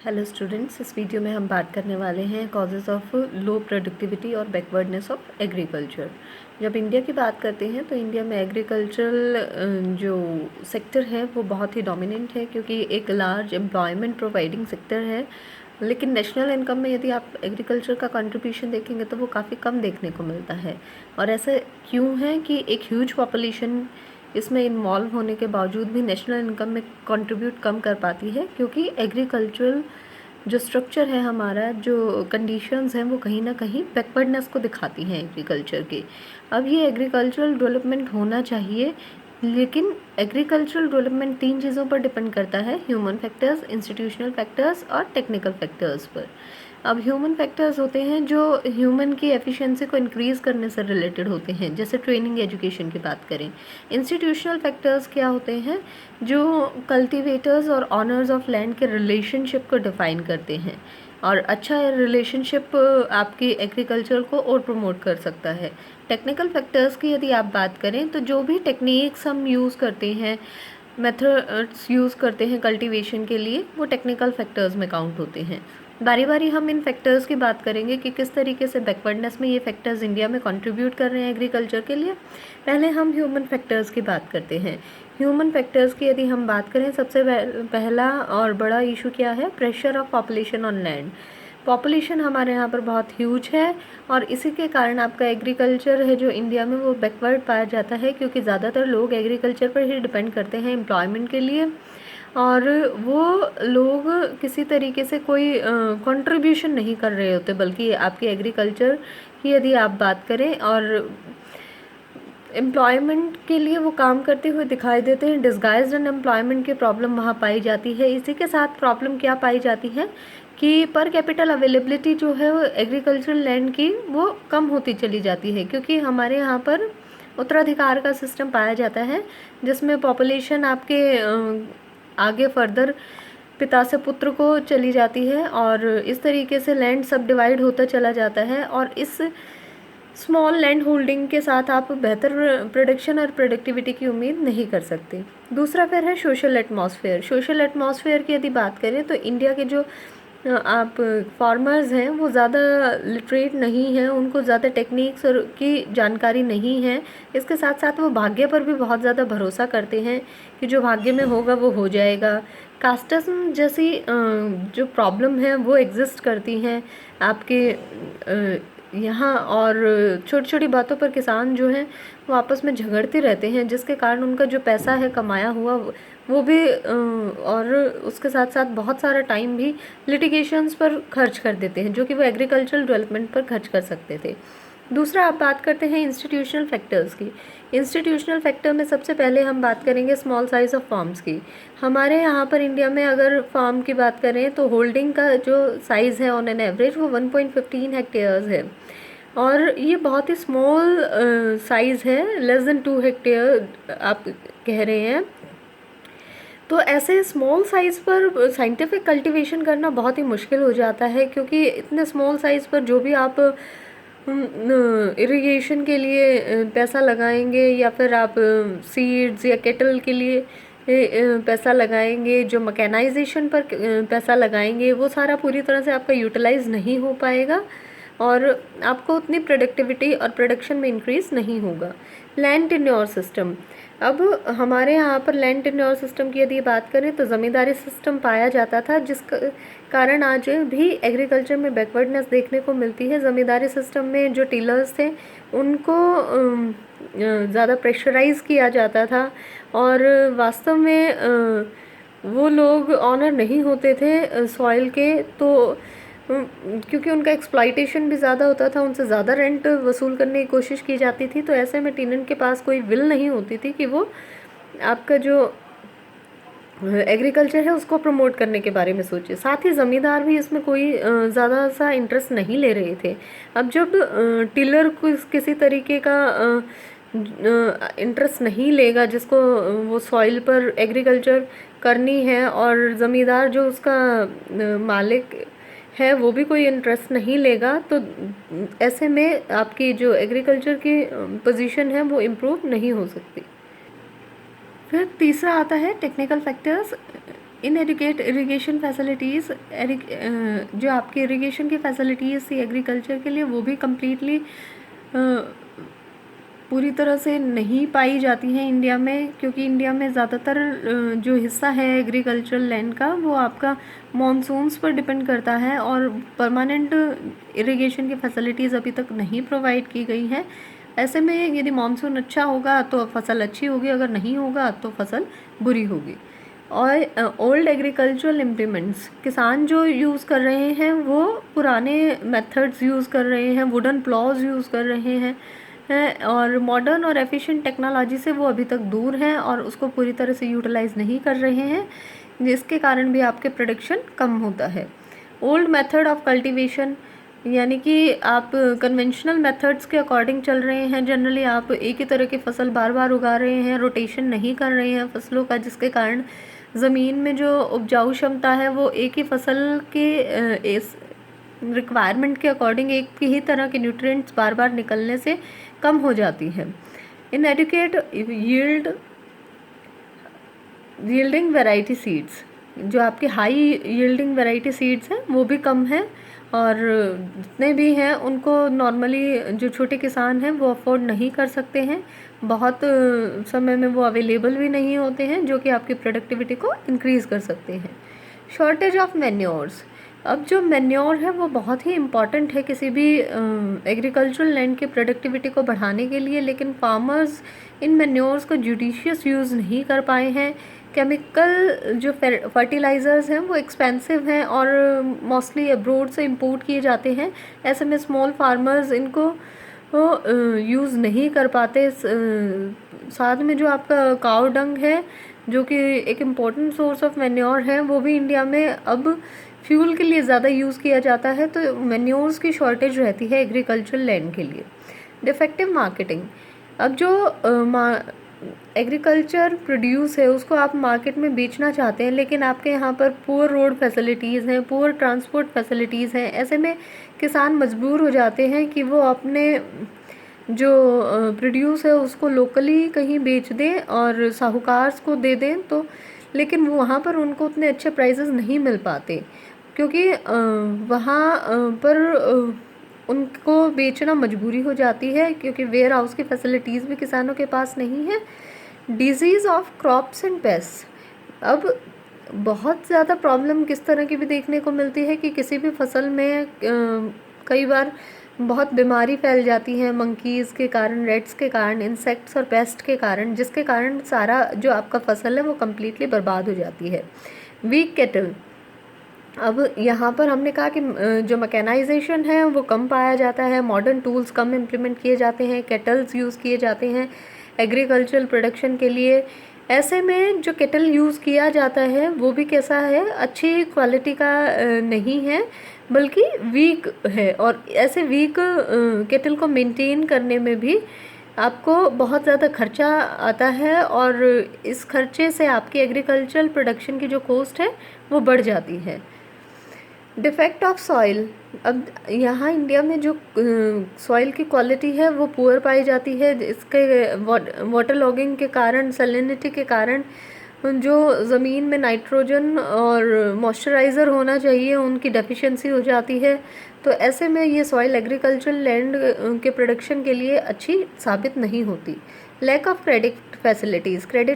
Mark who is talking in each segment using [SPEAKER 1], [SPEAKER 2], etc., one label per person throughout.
[SPEAKER 1] Hello students, इस video में हम बात करने वाले हैं कॉजेज़ ऑफ लो प्रोडक्टिविटी और बैकवर्डनेस ऑफ एग्रीकल्चर। जब इंडिया की बात करते हैं तो इंडिया में एग्रीकल्चरल जो सेक्टर है वो बहुत ही डोमिनेंट है, क्योंकि एक लार्ज एम्प्लॉयमेंट प्रोवाइडिंग सेक्टर है। लेकिन नेशनल इनकम में यदि आप एग्रीकल्चर का कंट्रीब्यूशन देखेंगे तो वो काफ़ी कम देखने को मिलता है। और ऐसा क्यों है कि एक ह्यूज पॉपुलेशन इसमें इन्वॉल्व होने के बावजूद भी नेशनल इनकम में कंट्रीब्यूट कम कर पाती है, क्योंकि एग्रीकल्चरल जो स्ट्रक्चर है हमारा, जो कंडीशंस हैं, वो कहीं ना कहीं बैकवर्डनेस को दिखाती हैं एग्रीकल्चर के। अब ये एग्रीकल्चरल डेवलपमेंट होना चाहिए, लेकिन एग्रीकल्चरल डेवलपमेंट 3 चीज़ों पर डिपेंड करता है: ह्यूमन फैक्टर्स, इंस्टीट्यूशनल फैक्टर्स और टेक्निकल फैक्टर्स पर। अब ह्यूमन फैक्टर्स होते हैं जो ह्यूमन की एफिशिएंसी को इंक्रीज़ करने से रिलेटेड होते हैं, जैसे ट्रेनिंग, एजुकेशन की बात करें। इंस्टीट्यूशनल फैक्टर्स क्या होते हैं? जो कल्टीवेटर्स और ऑनर्स ऑफ लैंड के रिलेशनशिप को डिफ़ाइन करते हैं, और अच्छा रिलेशनशिप आपकी एग्रीकल्चर को और प्रमोट कर सकता है। टेक्निकल फैक्टर्स की यदि आप बात करें तो जो भी टेक्निक्स हम यूज़ करते हैं, मेथड्स यूज़ करते हैं कल्टीवेशन के लिए, वो टेक्निकल फैक्टर्स में काउंट होते हैं। बारी बारी हम इन फैक्टर्स की बात करेंगे कि किस तरीके से बैकवर्डनेस में ये फैक्टर्स इंडिया में कंट्रीब्यूट कर रहे हैं एग्रीकल्चर के लिए। पहले हम ह्यूमन फैक्टर्स की बात करते हैं। ह्यूमन फैक्टर्स की यदि हम बात करें, सबसे पहला और बड़ा इशू क्या है? Pressure of population on land. Population हमारे यहाँ पर बहुत ह्यूज है, और इसी के कारण आपका एग्रीकल्चर है जो इंडिया में, वो बैकवर्ड पाया जाता है, क्योंकि ज़्यादातर लोग एग्रीकल्चर पर ही डिपेंड करते हैं एम्प्लॉयमेंट के लिए, और वो लोग किसी तरीके से कोई कंट्रीब्यूशन नहीं कर रहे होते, बल्कि आपकी एग्रीकल्चर की यदि आप बात करें और एम्प्लॉयमेंट के लिए वो काम करते हुए दिखाई देते हैं। डिस्गाइज्ड अनएम्प्लॉयमेंट की प्रॉब्लम वहाँ पाई जाती है। इसी के साथ प्रॉब्लम क्या पाई जाती है कि पर कैपिटल अवेलेबिलिटी जो है वो एग्रीकल्चरल लैंड की, वो कम होती चली जाती है, क्योंकि हमारे यहाँ पर उत्तराधिकार का सिस्टम पाया जाता है, जिसमें पॉपुलेशन आपके आगे फर्दर पिता से पुत्र को चली जाती है, और इस तरीके से लैंड सब डिवाइड होता चला जाता है। और इस स्मॉल लैंड होल्डिंग के साथ आप बेहतर प्रोडक्शन और प्रोडक्टिविटी की उम्मीद नहीं कर सकते। दूसरा फिर है सोशल एटमॉस्फेयर। सोशल एटमॉस्फेयर की यदि बात करें तो इंडिया के जो आप फार्मर्स हैं वो ज़्यादा लिटरेट नहीं हैं, उनको ज़्यादा टेक्निक्स और की जानकारी नहीं है। इसके साथ साथ वो भाग्य पर भी बहुत ज़्यादा भरोसा करते हैं कि जो भाग्य में होगा वो हो जाएगा। कास्टिज्म जैसी जो प्रॉब्लम है वो एग्जिस्ट करती हैं आपके यहाँ, और छोटी छोटी बातों पर किसान जो हैं वो आपस में झगड़ते रहते हैं, जिसके कारण उनका जो पैसा है कमाया हुआ वो भी और उसके साथ साथ बहुत सारा टाइम भी लिटिगेशंस पर खर्च कर देते हैं, जो कि वो एग्रीकल्चरल डेवलपमेंट पर खर्च कर सकते थे। दूसरा आप बात करते हैं इंस्टीट्यूशनल फैक्टर्स की। इंस्टीट्यूशनल फैक्टर में सबसे पहले हम बात करेंगे स्मॉल साइज़ ऑफ फार्म्स की। हमारे यहाँ पर इंडिया में अगर फार्म की बात करें तो होल्डिंग का जो साइज़ है ऑन एन एवरेज वो 1.15 हेक्टेयर्स है, और ये बहुत ही स्मॉल साइज़ है, लेस देन 2 हेक्टेयर आप कह रहे हैं। तो ऐसे स्मॉल साइज़ पर साइंटिफिक कल्टीवेशन करना बहुत ही मुश्किल हो जाता है, क्योंकि इतने स्मॉल साइज़ पर जो भी आप इरिगेशन के लिए पैसा लगाएंगे, या फिर आप सीड्स या केटल के लिए पैसा लगाएंगे, जो मैकेनाइजेशन पर पैसा लगाएंगे, वो सारा पूरी तरह से आपका यूटिलाइज नहीं हो पाएगा, और आपको उतनी प्रोडक्टिविटी और प्रोडक्शन में इंक्रीज़ नहीं होगा। Land tenure system. अब हमारे यहाँ पर लैंड टेन्योर सिस्टम की यदि बात करें तो ज़मींदारी सिस्टम पाया जाता था, जिस कारण आज भी एग्रीकल्चर में बैकवर्डनेस देखने को मिलती है। ज़मींदारी सिस्टम में जो टीलर्स थे उनको ज़्यादा प्रेशराइज़ किया जाता था, और वास्तव में वो लोग ऑनर नहीं होते थे सॉइल के, तो क्योंकि उनका एक्सप्लॉइटेशन भी ज़्यादा होता था, उनसे ज़्यादा रेंट वसूल करने की कोशिश की जाती थी। तो ऐसे में टेनेंट के पास कोई विल नहीं होती थी कि वो आपका जो एग्रीकल्चर है उसको प्रमोट करने के बारे में सोचे। साथ ही ज़मींदार भी इसमें कोई ज़्यादा सा इंटरेस्ट नहीं ले रहे थे। अब जब टिलर किसी तरीके का इंटरेस्ट नहीं लेगा, जिसको वो सॉइल पर एग्रीकल्चर करनी है, और ज़मींदार जो उसका मालिक है वो भी कोई इंटरेस्ट नहीं लेगा, तो ऐसे में आपकी जो एग्रीकल्चर की पोजीशन है वो इम्प्रूव नहीं हो सकती। फिर तीसरा आता है technical factors. Inadequate irrigation facilities, जो आपकी इरिगेशन की फैसिलिटीज़ थी एग्रीकल्चर के लिए, वो भी कम्प्लीटली पूरी तरह से नहीं पाई जाती हैं इंडिया में, क्योंकि इंडिया में ज़्यादातर जो हिस्सा है एग्रीकल्चरल लैंड का वो आपका मॉनसून्स पर डिपेंड करता है, और परमानेंट इरिगेशन की फैसिलिटीज़ अभी तक नहीं प्रोवाइड की गई हैं। ऐसे में यदि मानसून अच्छा होगा तो फसल अच्छी होगी, अगर नहीं होगा तो फसल बुरी होगी। और ओल्ड एग्रीकल्चरल इम्प्लीमेंट्स, किसान जो यूज़ कर रहे हैं वो पुराने मेथड्स यूज़ कर रहे हैं, वुडन प्लॉज यूज़ कर रहे हैं, और मॉडर्न और एफिशिएंट टेक्नोलॉजी से वो अभी तक दूर हैं और उसको पूरी तरह से यूटिलाइज़ नहीं कर रहे हैं, जिसके कारण भी आपके प्रोडक्शन कम होता है। ओल्ड मेथड ऑफ कल्टीवेशन, यानी कि आप कन्वेंशनल मेथड्स के अकॉर्डिंग चल रहे हैं, जनरली आप एक ही तरह की फसल बार बार उगा रहे हैं, रोटेशन नहीं कर रहे हैं फसलों का, जिसके कारण ज़मीन में जो उपजाऊ क्षमता है वो एक ही फसल के इस रिक्वायरमेंट के अकॉर्डिंग एक ही तरह के न्यूट्रिएंट्स बार बार निकलने से कम हो जाती है। इनएडुकेट यील्डिंग वैरायटी सीड्स, जो आपके हाई यील्डिंग वैरायटी सीड्स हैं वो भी कम हैं, और जितने भी हैं उनको नॉर्मली जो छोटे किसान हैं वो अफोर्ड नहीं कर सकते हैं, बहुत समय में वो अवेलेबल भी नहीं होते हैं जो कि आपकी प्रोडक्टिविटी को इंक्रीज़ कर सकते हैं। शॉर्टेज ऑफ मैन्योर्स, अब जो मैन्योर है वो बहुत ही इम्पॉर्टेंट है किसी भी एग्रीकल्चरल लैंड की प्रोडक्टिविटी को बढ़ाने के लिए, लेकिन फार्मर्स इन मैन्योर्स को जुडिशियस यूज़ नहीं कर पाए हैं। केमिकल जो फर्टिलाइज़र्स हैं वो एक्सपेंसिव हैं और मोस्टली अब्रोड से इंपोर्ट किए जाते हैं, ऐसे में स्मॉल फार्मर्स इनको यूज़ नहीं कर पाते। साथ में जो आपका काऊ डंग है जो कि एक इम्पॉर्टेंट सोर्स ऑफ मैन्योर है, वो भी इंडिया में अब फ्यूल के लिए ज़्यादा यूज़ किया जाता है, तो मैन्योर्स की शॉर्टेज रहती है एग्रीकल्चरल लैंड के लिए। डिफेक्टिव मार्केटिंग, अब जो एग्रीकल्चर प्रोड्यूस है उसको आप मार्केट में बेचना चाहते हैं, लेकिन आपके यहाँ पर पुअर रोड फैसिलिटीज़ हैं, पुअर ट्रांसपोर्ट फैसिलिटीज़ हैं, ऐसे में किसान मजबूर हो जाते हैं कि वो अपने जो प्रोड्यूस है उसको लोकली कहीं बेच दें और साहूकार को दे दें, तो लेकिन वो वहाँ पर उनको उतने अच्छे प्राइसेस नहीं मिल पाते, क्योंकि वहाँ पर उनको बेचना मजबूरी हो जाती है, क्योंकि वेयर हाउस की फैसिलिटीज़ भी किसानों के पास नहीं है। Disease of crops and paste, अब बहुत ज़्यादा प्रॉब्लम किस तरह की भी देखने को मिलती है कि किसी भी फसल में कई बार बहुत बीमारी फैल जाती है, मंकीज़ के कारण, रेट्स के कारण, इंसेक्ट्स और पेस्ट के कारण, जिसके कारण सारा जो आपका फसल है वो कम्प्लीटली बर्बाद हो जाती है। वीक कैटल, अब यहाँ पर हमने कहा कि जो मैकेनाइजेशन है वो कम पाया जाता है, मॉडर्न टूल्स कम इम्प्लीमेंट किए जाते हैं, कैटल्स यूज़ किए जाते हैं एग्रीकल्चरल प्रोडक्शन के लिए। ऐसे में जो केटल यूज़ किया जाता है वो भी कैसा है, अच्छी क्वालिटी का नहीं है, बल्कि वीक है, और ऐसे वीक केटल को मेंटेन करने में भी आपको बहुत ज़्यादा खर्चा आता है, और इस खर्चे से आपकी एग्रीकल्चरल प्रोडक्शन की जो कॉस्ट है वो बढ़ जाती है। डिफेक्ट ऑफ सॉइल, अब यहाँ इंडिया में जो सॉइल की क्वालिटी है वो पुअर पाई जाती है, इसके वाटर लॉगिंग के कारण, सैलिनिटी के कारण जो ज़मीन में नाइट्रोजन और मॉइस्चराइज़र होना चाहिए उनकी डेफिशिएंसी हो जाती है, तो ऐसे में ये सॉइल एग्रीकल्चरल लैंड के प्रोडक्शन के लिए अच्छी साबित नहीं होती। लैक ऑफ क्रेडिट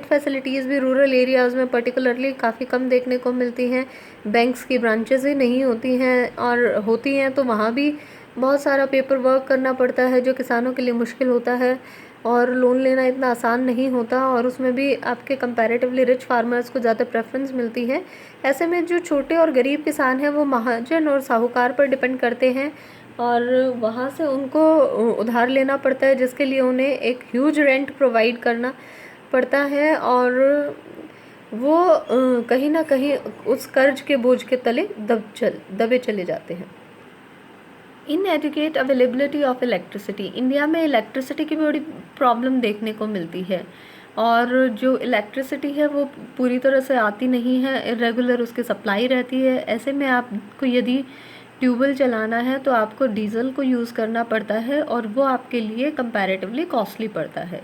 [SPEAKER 1] फैसिलिटीज़ भी रूरल एरियाज़ में पर्टिकुलरली काफ़ी कम देखने को मिलती हैं। बैंक्स की ब्रांचेस ही नहीं होती हैं, और होती हैं तो वहाँ भी बहुत सारा पेपर वर्क करना पड़ता है जो किसानों के लिए मुश्किल होता है, और लोन लेना इतना आसान नहीं होता, और उसमें भी आपके कंपैरेटिवली रिच फार्मर्स को ज़्यादा प्रेफरेंस मिलती है। ऐसे में जो छोटे और गरीब किसान हैं वो महाजन और साहूकार पर डिपेंड करते हैं, और वहाँ से उनको उधार लेना पड़ता है, जिसके लिए उन्हें एक ह्यूज रेंट प्रोवाइड करना पड़ता है, और वो कहीं ना कहीं उस कर्ज के बोझ के तले दबे चले जाते हैं। Inadequate availability of electricity, India में इलेक्ट्रिसिटी की बड़ी प्रॉब्लम देखने को मिलती है, और जो इलेक्ट्रिसिटी है वो पूरी तरह से आती नहीं है, इरेगुलर उसकी सप्लाई रहती है। ऐसे में आपको यदि ट्यूबवेल चलाना है तो आपको डीजल को यूज़ करना पड़ता है, और वो आपके लिए कंपैरेटिवली कॉस्टली पड़ता है।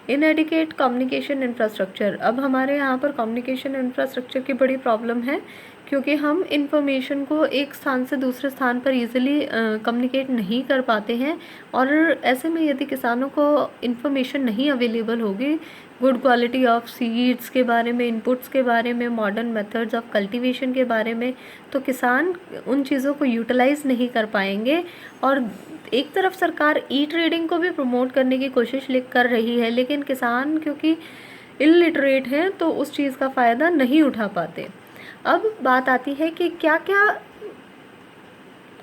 [SPEAKER 1] Inadequate communication infrastructure. अब हमारे यहाँ पर कम्युनिकेशन इंफ्रास्ट्रक्चर की बड़ी प्रॉब्लम है, क्योंकि हम इंफॉर्मेशन को एक स्थान से दूसरे स्थान पर इजीली कम्युनिकेट नहीं कर पाते हैं। और ऐसे में यदि किसानों को इंफॉर्मेशन नहीं अवेलेबल होगी गुड क्वालिटी ऑफ सीड्स के बारे में, इनपुट्स के बारे में, मॉडर्न मेथड्स ऑफ कल्टीवेशन के बारे में, तो किसान उन चीज़ों को यूटिलाइज नहीं कर पाएंगे। और एक तरफ सरकार ई ट्रेडिंग को भी प्रमोट करने की कोशिश कर रही है, लेकिन किसान क्योंकि इलिटरेट हैं तो उस चीज़ का फ़ायदा नहीं उठा पाते। अब बात आती है कि क्या क्या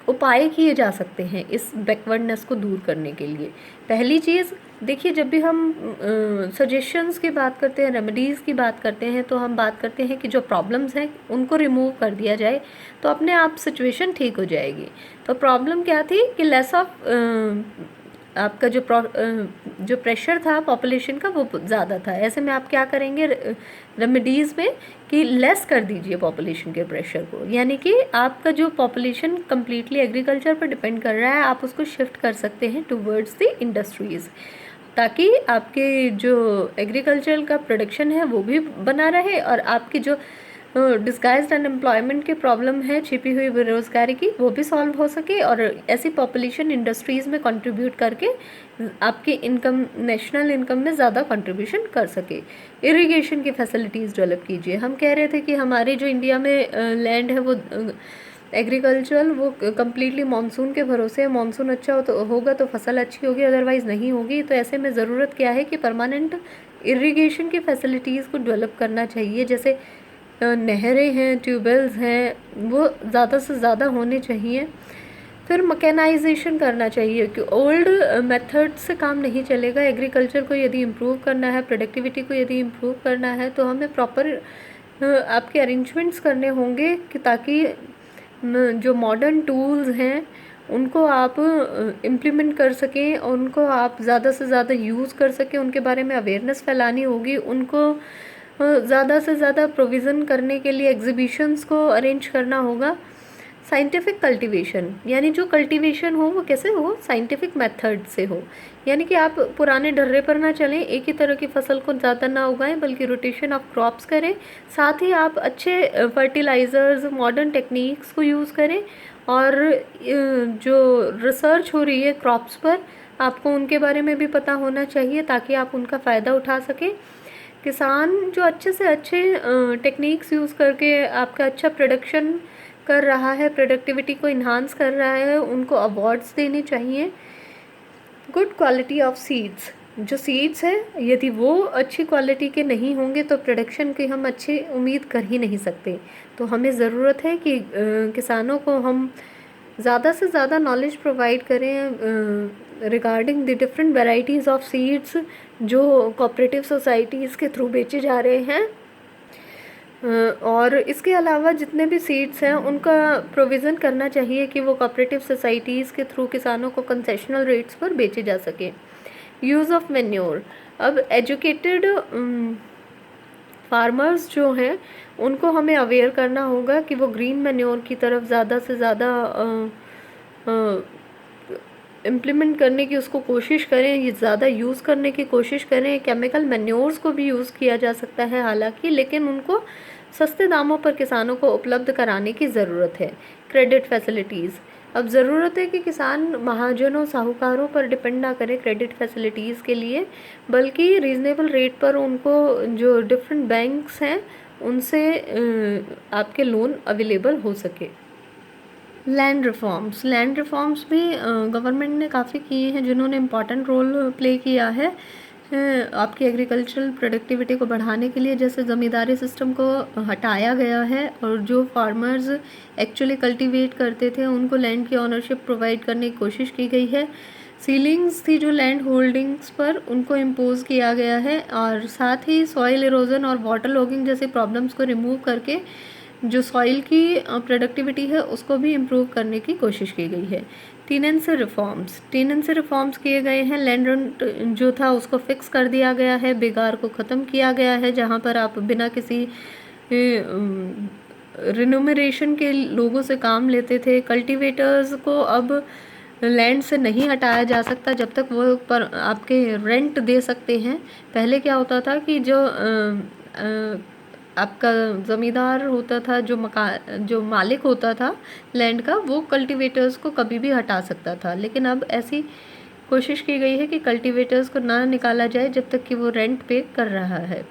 [SPEAKER 1] उपाय किए जा सकते हैं इस बैकवर्डनेस को दूर करने के लिए। पहली चीज़ देखिए, जब भी हम सजेशंस की बात करते हैं, रेमेडीज़ की बात करते हैं, तो हम बात करते हैं कि जो प्रॉब्लम्स हैं उनको रिमूव कर दिया जाए तो अपने आप सिचुएशन ठीक हो जाएगी। तो प्रॉब्लम क्या थी कि लेस ऑफ आपका जो प्रेशर था पॉपुलेशन का वो ज़्यादा था। ऐसे में आप क्या करेंगे रेमेडीज़ में कि लेस कर दीजिए पॉपुलेशन के प्रेशर को, यानी कि आपका जो पॉपुलेशन कम्प्लीटली एग्रीकल्चर पर डिपेंड कर रहा है आप उसको शिफ्ट कर सकते हैं टूवर्ड्स द इंडस्ट्रीज़, ताकि आपके जो एग्रीकल्चर का प्रोडक्शन है वो भी बना रहे और आपकी जो डिस्गाइज्ड अनएम्प्लॉयमेंट की प्रॉब्लम है, छिपी हुई बेरोज़गारी की, वो भी सॉल्व हो सके और ऐसी पॉपुलेशन इंडस्ट्रीज़ में कंट्रीब्यूट करके आपकी इनकम, नेशनल इनकम में ज़्यादा कंट्रीब्यूशन कर सके। इरिगेशन की फैसिलिटीज़ डेवलप कीजिए। हम कह रहे थे कि हमारे जो इंडिया में लैंड है वो एग्रीकल्चरल वो कम्प्लीटली मानसून के भरोसे है। मानसून अच्छा होगा तो फसल अच्छी होगी, अदरवाइज़ नहीं होगी। तो ऐसे में ज़रूरत क्या है कि परमानेंट इरिगेशन की फैसिलिटीज़ को डेवलप करना चाहिए। जैसे नहरें हैं, ट्यूबवेल्स हैं, वो ज़्यादा से ज़्यादा होने चाहिए। फिर मैकेनाइजेशन करना चाहिए कि ओल्ड मेथड से काम नहीं चलेगा। एग्रीकल्चर को यदि इम्प्रूव करना है, प्रोडक्टिविटी को यदि इम्प्रूव करना है, तो हमें प्रॉपर आपके अरेंजमेंट्स करने होंगे कि ताकि जो मॉडर्न टूल्स हैं उनको आप इम्प्लीमेंट कर सकें और उनको आप ज़्यादा से ज़्यादा यूज़ कर सकें। उनके बारे में अवेयरनेस फैलानी होगी। उनको ज़्यादा से ज़्यादा प्रोविज़न करने के लिए एग्जीबिशंस को अरेंज करना होगा। साइंटिफिक कल्टीवेशन, यानी जो कल्टीवेशन हो वो कैसे हो, साइंटिफिक मेथड से हो, यानी कि आप पुराने ढर्रे पर ना चलें, एक ही तरह की फसल को ज़्यादा ना उगाएं, बल्कि रोटेशन ऑफ क्रॉप्स करें। साथ ही आप अच्छे फर्टिलाइज़र्स, मॉडर्न टेक्निक्स को यूज़ करें और जो रिसर्च हो रही है क्रॉप्स पर आपको उनके बारे में भी पता होना चाहिए ताकि आप उनका फ़ायदा उठा सकें। किसान जो अच्छे से अच्छे टेक्निक्स यूज़ करके आपका अच्छा प्रोडक्शन कर रहा है, प्रोडक्टिविटी को इन्हांस कर रहा है, उनको अवार्ड्स देने चाहिए। गुड क्वालिटी ऑफ सीड्स, जो सीड्स हैं यदि वो अच्छी क्वालिटी के नहीं होंगे तो प्रोडक्शन की हम अच्छी उम्मीद कर ही नहीं सकते। तो हमें ज़रूरत है कि किसानों को हम ज़्यादा से ज़्यादा नॉलेज प्रोवाइड करें regarding the different varieties of seeds जो कोऑपरेटिव सोसाइटीज़ के थ्रू बेचे जा रहे हैं। और इसके अलावा जितने भी सीड्स हैं उनका प्रोविज़न करना चाहिए कि वो कोऑपरेटिव सोसाइटीज़ के थ्रू किसानों को कंसेशनल रेट्स पर बेचे जा सके। यूज़ ऑफ मैन्योर, अब एजुकेटेड फार्मर्स जो हैं उनको हमें अवेयर करना होगा कि वो ग्रीन मैन्योर की तरफ ज़्यादा से ज़्यादा इम्प्लीमेंट करने की उसको कोशिश करें, ये ज़्यादा यूज़ करने की कोशिश करें। केमिकल मैन्योर्स को भी यूज़ किया जा सकता है हालांकि, लेकिन उनको सस्ते दामों पर किसानों को उपलब्ध कराने की ज़रूरत है। क्रेडिट फैसिलिटीज़, अब ज़रूरत है कि किसान महाजनों, साहूकारों पर डिपेंड ना करें क्रेडिट फैसिलिटीज़ के लिए, बल्कि रीज़नेबल रेट पर उनको जो डिफरेंट बैंक्स हैं उनसे आपके लोन अवेलेबल हो सके। लैंड रिफॉर्म्स भी गवर्नमेंट ने काफ़ी किए हैं जिन्होंने इम्पॉर्टेंट रोल प्ले किया है आपकी एग्रीकल्चरल प्रोडक्टिविटी को बढ़ाने के लिए। जैसे ज़मींदारी सिस्टम को हटाया गया है और जो फार्मर्स एक्चुअली कल्टीवेट करते थे उनको लैंड की ऑनरशिप प्रोवाइड करने की कोशिश की गई है। सीलिंग्स थी जो लैंड होल्डिंग्स पर, उनको इम्पोज किया गया है और साथ ही सॉइल इरोजन और वाटर लॉगिंग जैसे प्रॉब्लम्स को रिमूव करके जो सॉइल की प्रोडक्टिविटी है उसको भी इम्प्रूव करने की कोशिश की गई है। टेनेंसी रिफॉर्म्स किए गए हैं। लैंड रेंट जो था उसको फिक्स कर दिया गया है, बेगार को ख़त्म किया गया है, जहाँ पर आप बिना किसी रिन्यूमरेशन के लोगों से काम लेते थे। कल्टीवेटर्स को अब लैंड से नहीं हटाया जा सकता जब तक वो पर आपके रेंट दे सकते हैं। पहले क्या होता था कि जो आपका ज़मींदार होता था, जो मालिक होता था लैंड का, वो कल्टीवेटर्स को कभी भी हटा सकता था, लेकिन अब ऐसी कोशिश की गई है कि कल्टीवेटर्स को ना निकाला जाए जब तक कि वो रेंट पे कर रहा है।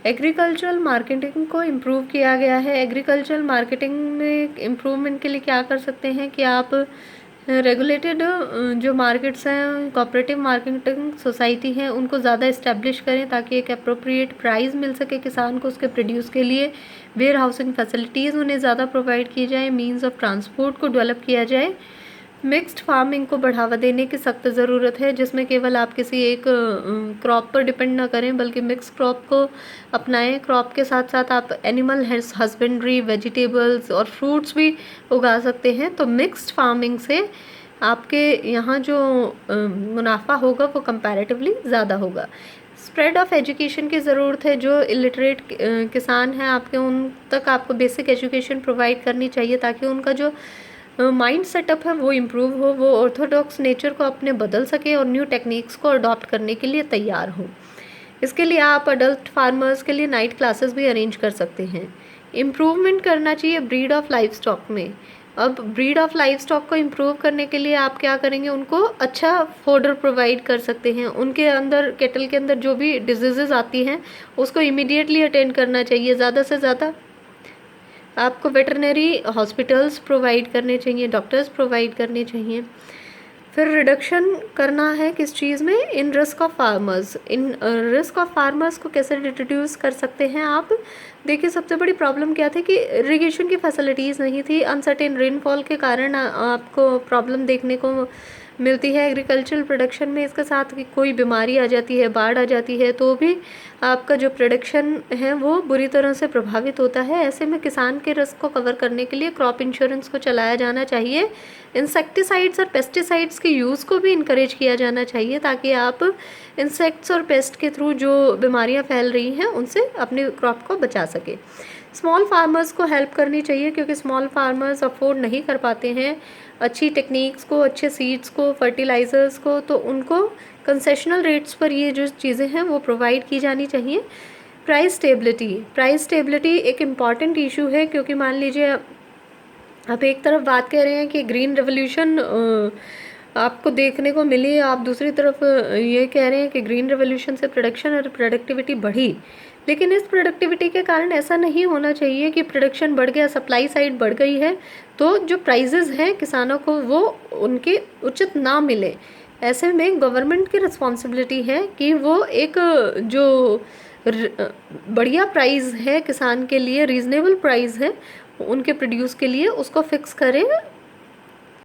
[SPEAKER 1] एग्रीकल्चरल मार्केटिंग को इम्प्रूव किया गया है। एग्रीकल्चरल मार्केटिंग में इम्प्रूवमेंट के लिए क्या कर सकते हैं कि आप रेगुलेटेड जो मार्केट्स हैं, कोऑपरेटिव मार्केटिंग सोसाइटी हैं, उनको ज़्यादा इस्टेब्लिश करें ताकि एक अप्रोप्रिएट प्राइस मिल सके किसान को उसके प्रोड्यूस के लिए। वेयर हाउसिंग फैसिलिटीज़ उन्हें ज़्यादा प्रोवाइड की जाए, मीन्स ऑफ ट्रांसपोर्ट को डेवलप किया जाए। मिक्स्ड फार्मिंग को बढ़ावा देने की सख्त ज़रूरत है, जिसमें केवल आप किसी एक क्रॉप पर डिपेंड ना करें बल्कि मिक्स क्रॉप को अपनाएं। क्रॉप के साथ साथ आप एनिमल हस्बेंड्री, वेजिटेबल्स और फ्रूट्स भी उगा सकते हैं। तो मिक्स्ड फार्मिंग से आपके यहाँ जो मुनाफा होगा वो कंपैरेटिवली ज़्यादा होगा। स्प्रेड ऑफ एजुकेशन की ज़रूरत है। जो इलिटरेट किसान हैं आपके, उन तक आपको बेसिक एजुकेशन प्रोवाइड करनी चाहिए ताकि उनका जो माइंड सेटअप है वो इम्प्रूव हो, वो ऑर्थोडॉक्स नेचर को अपने बदल सके और न्यू टेक्निक्स को अडॉप्ट करने के लिए तैयार हो। इसके लिए आप अडल्ट फार्मर्स के लिए नाइट क्लासेस भी अरेंज कर सकते हैं। इम्प्रूवमेंट करना चाहिए ब्रीड ऑफ लाइफ स्टॉक में। अब ब्रीड ऑफ लाइफ स्टॉक को इम्प्रूव करने के लिए आप क्या करेंगे, उनको अच्छा फोडर प्रोवाइड कर सकते हैं। उनके अंदर, केटल के अंदर जो भी डिजीज़ेज़ आती हैं उसको इमीडिएटली अटेंड करना चाहिए। ज़्यादा से ज़्यादा आपको वेटरनरी हॉस्पिटल्स प्रोवाइड करने चाहिए, डॉक्टर्स प्रोवाइड करने चाहिए। फिर रिडक्शन करना है किस चीज़ में, in risk of farmers. In risk of farmers को कैसे रिड्यूस कर सकते हैं आप? देखिए, सबसे बड़ी प्रॉब्लम क्या थी कि इरिगेशन की फैसिलिटीज़ नहीं थी। अनसर्टेन रेनफॉल के कारण आपको प्रॉब्लम देखने को मिलती है एग्रीकल्चरल प्रोडक्शन में। इसके साथ कि कोई बीमारी आ जाती है, बाढ़ आ जाती है, तो भी आपका जो प्रोडक्शन है वो बुरी तरह से प्रभावित होता है। ऐसे में किसान के रिस्क को कवर करने के लिए क्रॉप इंश्योरेंस को चलाया जाना चाहिए। इंसेक्टिसाइड्स और पेस्टिसाइड्स के यूज़ को भी इनकरेज किया जाना चाहिए ताकि आप इंसेक्ट्स और पेस्ट के थ्रू जो बीमारियां फैल रही हैं उनसे अपने क्रॉप को बचा सके। स्मॉल फार्मर्स को हेल्प करनी चाहिए क्योंकि स्मॉल फार्मर्स अफोर्ड नहीं कर पाते हैं अच्छी टेक्निक्स को, अच्छे सीड्स को, फर्टिलाइज़र्स को, तो उनको कंसेशनल रेट्स पर ये जो चीज़ें हैं वो प्रोवाइड की जानी चाहिए। प्राइस स्टेबिलिटी एक इम्पॉर्टेंट इशू है क्योंकि मान लीजिए आप एक तरफ बात कह रहे हैं कि ग्रीन रेवोल्यूशन आपको देखने को मिली, आप दूसरी तरफ ये कह रहे हैं कि ग्रीन रेवोल्यूशन से प्रोडक्शन और प्रोडक्टिविटी बढ़ी। लेकिन इस प्रोडक्टिविटी के कारण ऐसा नहीं होना चाहिए कि प्रोडक्शन बढ़ गया, सप्लाई साइड बढ़ गई है तो जो प्राइजेज़ हैं किसानों को वो उनके उचित ना मिले। ऐसे में गवर्नमेंट की रिस्पॉन्सिबिलिटी है कि वो एक जो बढ़िया प्राइस है किसान के लिए, रीज़नेबल प्राइस है उनके प्रोड्यूस के लिए, उसको फिक्स करें